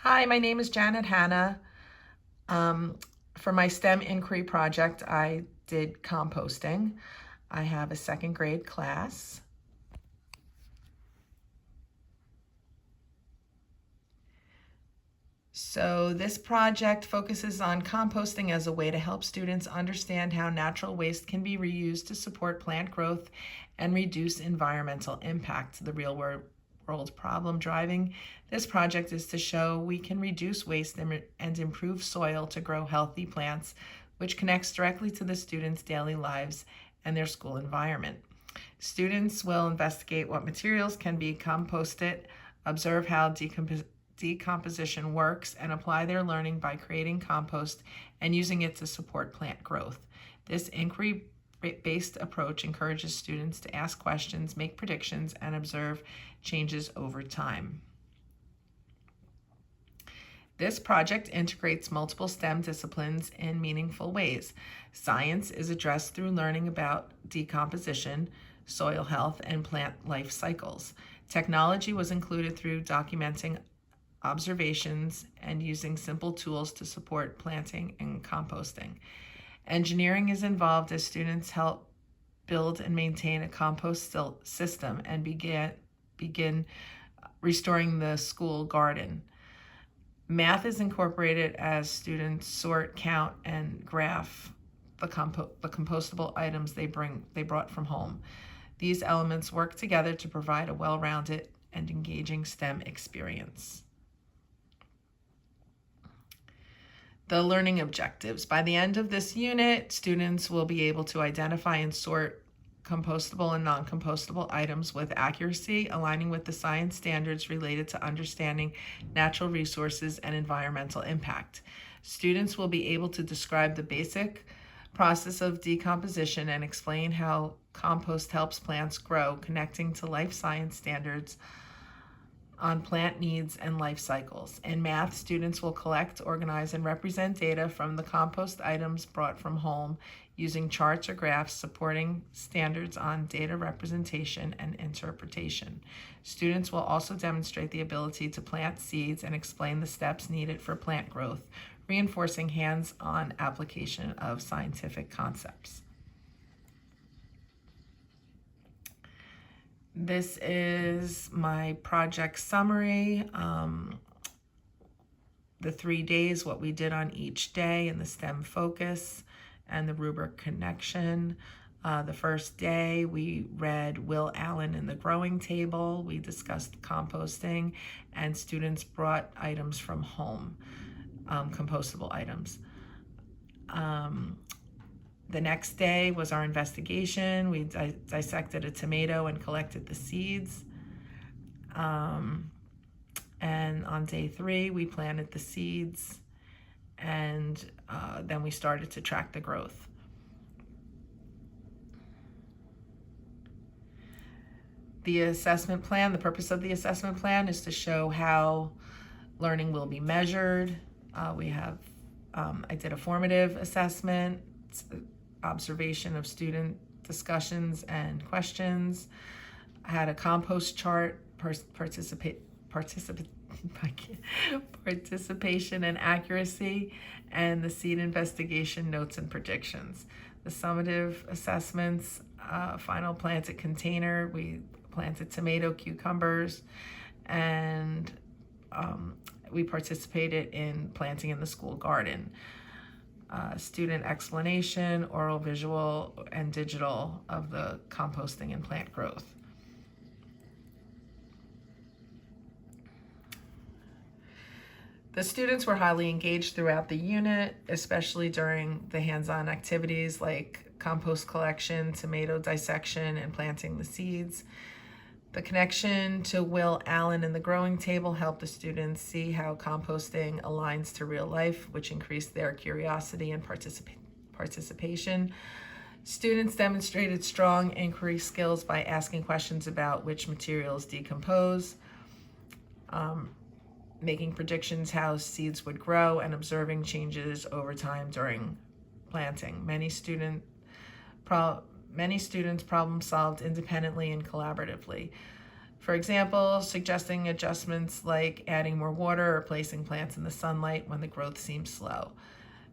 Hi, my name is Janet Hanna. Um, for my STEM inquiry project, I did composting. I have a second grade class. So this project focuses on composting as a way to help students understand how natural waste can be reused to support plant growth and reduce environmental impact. The real world problem driving this project is to show we can reduce waste and improve soil to grow healthy plants, which connects directly to the students' daily lives and their school environment. Students will investigate what materials can be composted, observe how decomposition works, and apply their learning by creating compost and using it to support plant growth. This inquiry-based approach encourages students to ask questions, make predictions, and observe changes over time. This project integrates multiple STEM disciplines in meaningful ways. Science is addressed through learning about decomposition, soil health, and plant life cycles. Technology was included through documenting observations and using simple tools to support planting and composting. Engineering is involved as students help build and maintain a compost system and begin restoring the school garden. Math is incorporated as students sort, count, and graph the compostable items they brought from home. These elements work together to provide a well-rounded and engaging STEM experience. The learning objectives. By the end of this unit, students will be able to identify and sort compostable and non-compostable items with accuracy, aligning with the science standards related to understanding natural resources and environmental impact. Students will be able to describe the basic process of decomposition and explain how compost helps plants grow, connecting to life science standards on plant needs and life cycles. In math, students will collect, organize, and represent data from the compost items brought from home using charts or graphs supporting standards on data representation and interpretation. Students will also demonstrate the ability to plant seeds and explain the steps needed for plant growth, reinforcing hands-on application of scientific concepts. This is my project summary, the 3 days, what we did on each day, and the STEM focus and the rubric connection. The first day, we read Will Allen and the Growing Table. We discussed composting, and students brought items from home, compostable items. The next day was our investigation. We dissected a tomato and collected the seeds. And on day 3, we planted the seeds, and then we started to track the growth. The assessment plan, the purpose of the assessment plan is to show how learning will be measured. I did a formative assessment, observation of student discussions and questions. I had a compost chart, participation and accuracy, and the seed investigation notes and predictions. The summative assessments, final planted container, we planted tomato, cucumbers, and we participated in planting in the school garden. Student explanation, oral, visual, and digital of the composting and plant growth. The students were highly engaged throughout the unit, especially during the hands-on activities like compost collection, tomato dissection, and planting the seeds. The connection to Will Allen and the Growing Table helped the students see how composting aligns to real life, which increased their curiosity and participation. Students demonstrated strong inquiry skills by asking questions about which materials decompose, making predictions how seeds would grow, and observing changes over time during planting. Many students problem solved independently and collaboratively. For example, suggesting adjustments like adding more water or placing plants in the sunlight when the growth seems slow.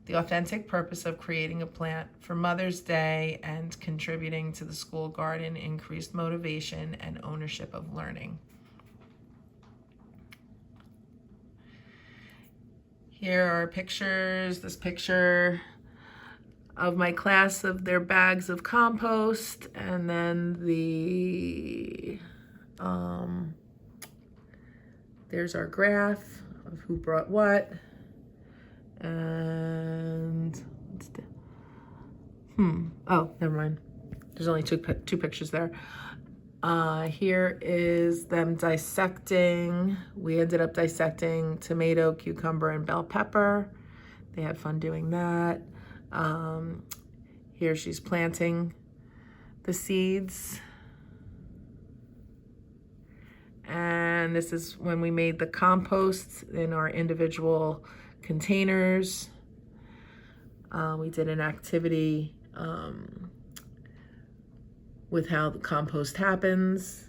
The authentic purpose of creating a plant for Mother's Day and contributing to the school garden increased motivation and ownership of learning. Here are pictures. This picture of my class of their bags of compost, and then there's our graph of who brought what. And oh, never mind. There's only two pictures there. Here is them dissecting. We ended up dissecting tomato, cucumber, and bell pepper. They had fun doing that. Here she's planting the seeds. And this is when we made the compost in our individual containers. We did an activity with how the compost happens.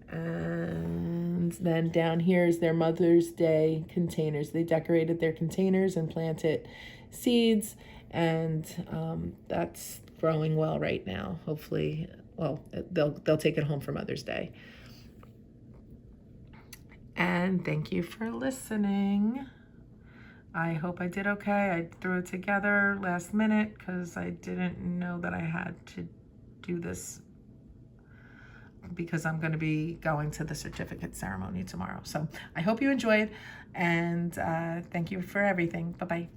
And then down here is their Mother's Day containers. They decorated their containers and planted seeds, and that's growing well right now. Hopefully, well, they'll take it home for Mother's Day. And thank you for listening. I hope I did okay. I threw it together last minute because I didn't know that I had to do this because I'm going to be going to the certificate ceremony tomorrow. So I hope you enjoyed, and thank you for everything. Bye-bye.